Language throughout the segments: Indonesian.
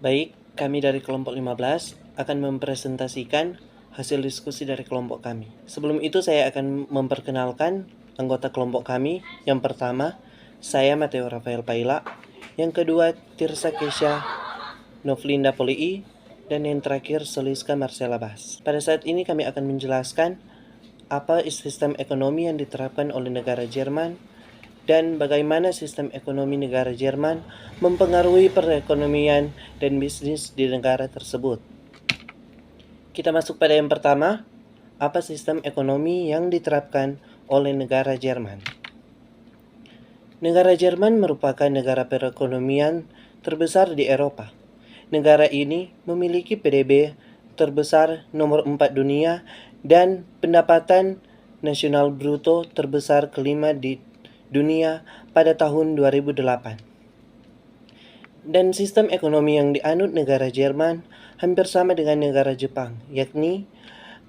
Baik, kami dari kelompok 15 akan mempresentasikan hasil diskusi dari kelompok kami. Sebelum itu saya akan memperkenalkan anggota kelompok kami. Yang pertama, saya Mateo Rafael Paila. Yang kedua, Tirsa Kesha Novlinda Polii. Dan yang terakhir, Soliska Marcela Bas. Pada saat ini kami akan menjelaskan apa sistem ekonomi yang diterapkan oleh negara Jerman dan bagaimana sistem ekonomi negara Jerman mempengaruhi perekonomian dan bisnis di negara tersebut. Kita masuk pada yang pertama, apa sistem ekonomi yang diterapkan oleh negara Jerman. Negara Jerman merupakan negara perekonomian terbesar di Eropa. Negara ini memiliki PDB terbesar nomor 4 dunia dan pendapatan nasional bruto terbesar kelima di dunia pada tahun 2008. Dan sistem ekonomi yang dianut negara Jerman hampir sama dengan negara Jepang, yakni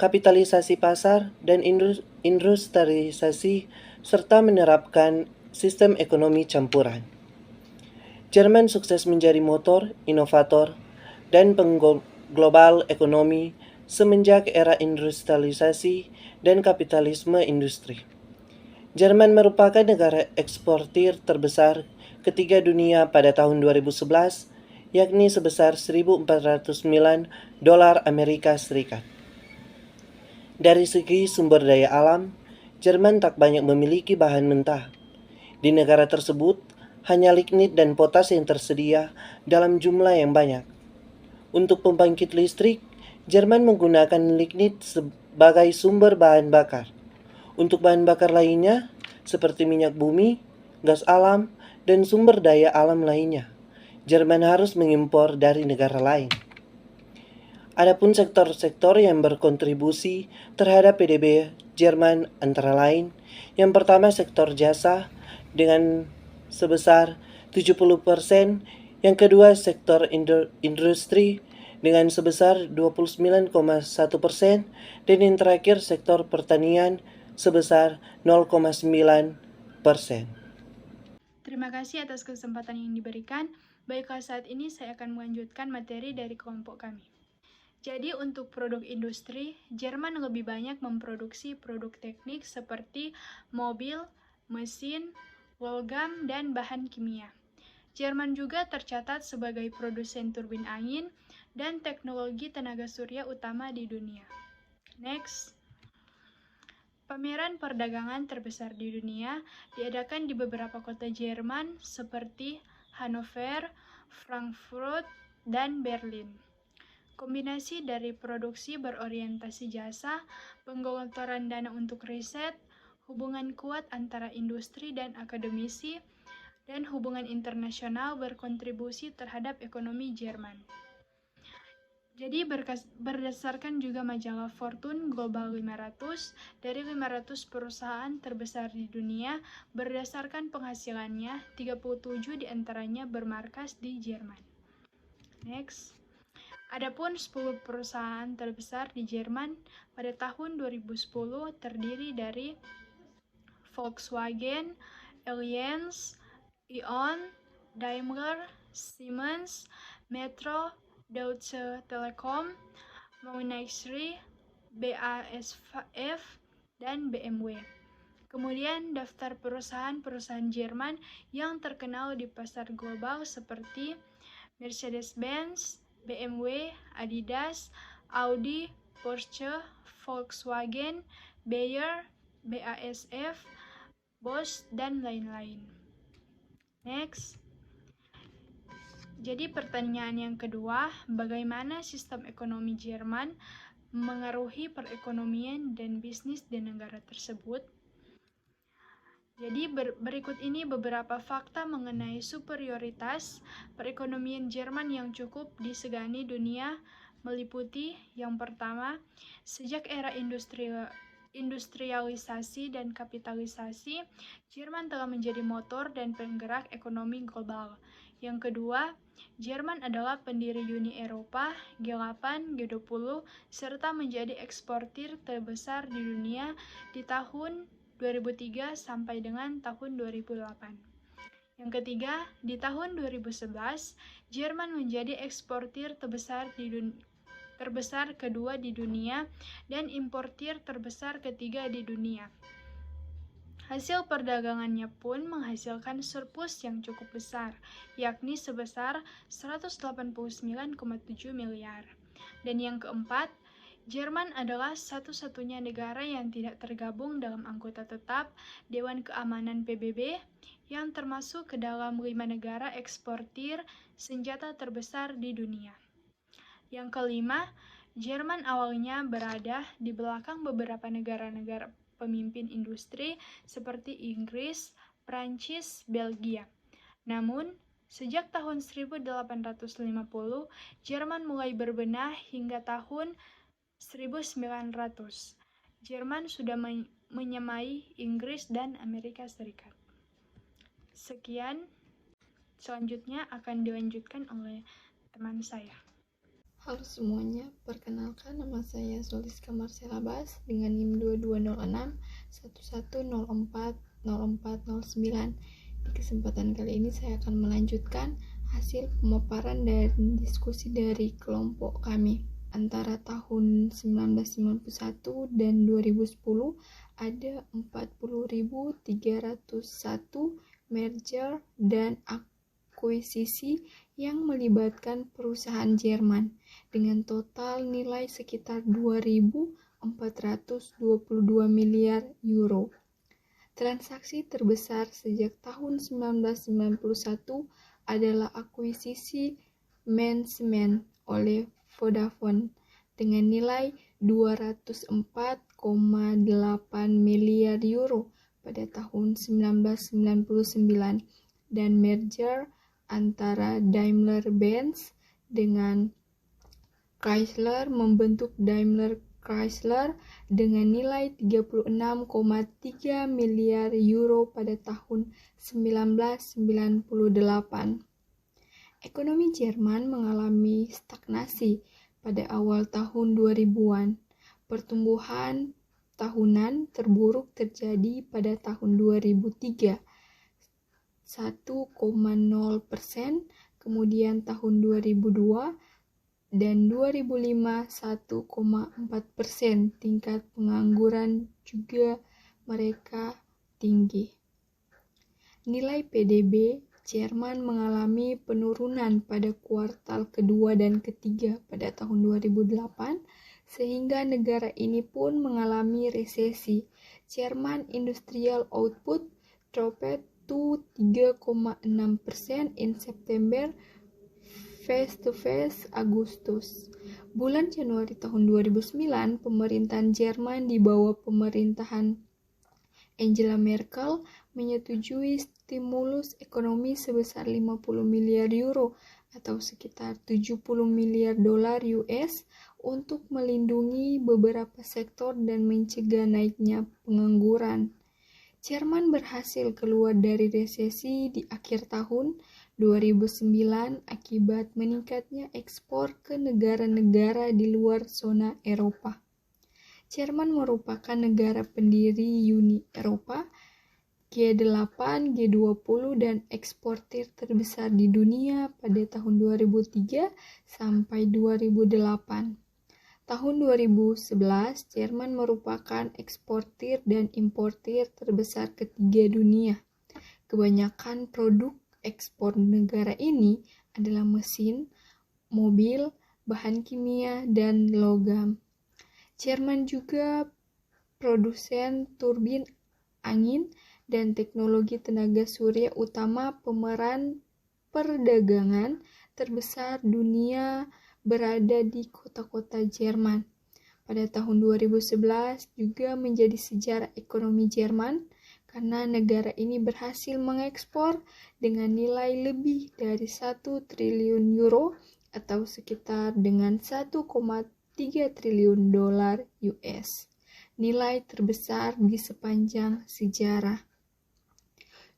kapitalisasi pasar dan industrialisasi serta menerapkan sistem ekonomi campuran. Jerman sukses menjadi motor, inovator, dan pengglobal ekonomi semenjak era industrialisasi dan kapitalisme industri. Jerman merupakan negara eksportir terbesar ketiga dunia pada tahun 2011, yakni sebesar 1.409 dolar Amerika Serikat. Dari segi sumber daya alam, Jerman tak banyak memiliki bahan mentah. Di negara tersebut, hanya lignit dan potas yang tersedia dalam jumlah yang banyak. Untuk pembangkit listrik, Jerman menggunakan lignit sebagai sumber bahan bakar. Untuk bahan bakar lainnya, seperti minyak bumi, gas alam, dan sumber daya alam lainnya, Jerman harus mengimpor dari negara lain. Adapun sektor-sektor yang berkontribusi terhadap PDB Jerman antara lain, yang pertama sektor jasa dengan sebesar 70%, yang kedua sektor industri dengan sebesar 29,1%, dan yang terakhir sektor pertanian sebesar 0,9%. Terima kasih atas kesempatan yang diberikan. Baiklah, saat ini saya akan melanjutkan materi dari kelompok kami. Jadi untuk produk industri, Jerman lebih banyak memproduksi produk teknik seperti mobil, mesin, logam, dan bahan kimia. Jerman juga tercatat sebagai produsen turbin angin dan teknologi tenaga surya utama di dunia. Next. Pameran perdagangan terbesar di dunia diadakan di beberapa kota Jerman seperti Hannover, Frankfurt, dan Berlin. Kombinasi dari produksi berorientasi jasa, penggelontoran dana untuk riset, hubungan kuat antara industri dan akademisi, dan hubungan internasional berkontribusi terhadap ekonomi Jerman. Jadi berdasarkan juga majalah Fortune Global 500, dari 500 perusahaan terbesar di dunia, berdasarkan penghasilannya, 37 diantaranya bermarkas di Jerman. Next. Adapun 10 perusahaan terbesar di Jerman pada tahun 2010 terdiri dari Volkswagen, Allianz, E.ON, Daimler, Siemens, Metro, Deutsche Telekom, Monastir, BASF, dan BMW. Kemudian daftar perusahaan-perusahaan Jerman yang terkenal di pasar global seperti Mercedes-Benz, BMW, Adidas, Audi, Porsche, Volkswagen, Bayer, BASF, Bosch, dan lain-lain. Next. Jadi pertanyaan yang kedua, bagaimana sistem ekonomi Jerman mengaruhi perekonomian dan bisnis di negara tersebut? Jadi berikut ini beberapa fakta mengenai superioritas perekonomian Jerman yang cukup disegani dunia, meliputi yang pertama, sejak era industrialisasi dan kapitalisasi, Jerman telah menjadi motor dan penggerak ekonomi global. Yang kedua, Jerman adalah pendiri Uni Eropa, G8, G20, serta menjadi eksportir terbesar di dunia di tahun 2003 sampai dengan tahun 2008. Yang ketiga, di tahun 2011, Jerman menjadi eksportir terbesar kedua di dunia dan importir terbesar ketiga di dunia. Hasil perdagangannya pun menghasilkan surplus yang cukup besar, yakni sebesar 189,7 miliar. Dan yang keempat, Jerman adalah satu-satunya negara yang tidak tergabung dalam anggota tetap Dewan Keamanan PBB yang termasuk ke dalam 5 negara eksportir senjata terbesar di dunia. Yang kelima, Jerman awalnya berada di belakang beberapa negara-negara pemimpin industri seperti Inggris, Prancis, Belgia. Namun, sejak tahun 1850, Jerman mulai berbenah hingga tahun 1900. Jerman sudah menyamai Inggris dan Amerika Serikat. Sekian, selanjutnya akan dilanjutkan oleh teman saya. Halo semuanya, perkenalkan nama saya Soliska Marcella Bas dengan NIM 2206 11040409. Di kesempatan kali ini saya akan melanjutkan hasil pemaparan dan diskusi dari kelompok kami. Antara tahun 1991 dan 2010 ada 40.301 merger dan akuisisi yang melibatkan perusahaan Jerman dengan total nilai sekitar 2.422 miliar euro. Transaksi terbesar sejak tahun 1991 adalah akuisisi Mensman oleh Vodafone dengan nilai 204,8 miliar euro pada tahun 1999 dan merger antara Daimler-Benz dengan Chrysler membentuk Daimler Chrysler dengan nilai 36,3 miliar euro pada tahun 1998. Ekonomi Jerman mengalami stagnasi pada awal tahun 2000-an. Pertumbuhan tahunan terburuk terjadi pada tahun 2003, 1,0%, kemudian tahun 2002 dan 2005 1,4%. Tingkat pengangguran juga mereka tinggi. Nilai PDB Jerman mengalami penurunan pada kuartal kedua dan ketiga pada tahun 2008, sehingga negara ini pun mengalami resesi. Jerman Industrial Output dropped to 3,6% in September face Agustus. Bulan Januari tahun 2009, pemerintahan Jerman di bawah pemerintahan Angela Merkel menyetujui stimulus ekonomi sebesar 50 miliar euro atau sekitar 70 miliar dolar US untuk melindungi beberapa sektor dan mencegah naiknya pengangguran. Jerman berhasil keluar dari resesi di akhir tahun 2009 akibat meningkatnya ekspor ke negara-negara di luar zona Eropa. Jerman merupakan negara pendiri Uni Eropa, G8, G20, dan eksportir terbesar di dunia pada tahun 2003 sampai 2008. Tahun 2011, Jerman merupakan eksportir dan importir terbesar ketiga dunia. Kebanyakan produk ekspor negara ini adalah mesin, mobil, bahan kimia, dan logam. Jerman juga produsen turbin angin dan teknologi tenaga surya utama. Pemeran perdagangan terbesar dunia berada di kota-kota Jerman. Pada tahun 2011 juga menjadi sejarah ekonomi Jerman karena negara ini berhasil mengekspor dengan nilai lebih dari 1 triliun euro atau sekitar dengan 1,3 triliun dolar US, nilai terbesar di sepanjang sejarah.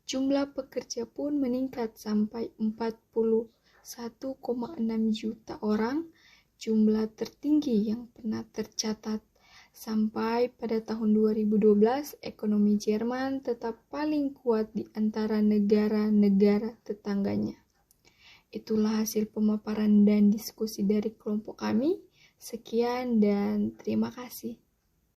Jumlah pekerja pun meningkat sampai 41,6 juta orang, jumlah tertinggi yang pernah tercatat. Sampai pada tahun 2012, ekonomi Jerman tetap paling kuat di antara negara-negara tetangganya. Itulah hasil pemaparan dan diskusi dari kelompok kami. Sekian dan terima kasih.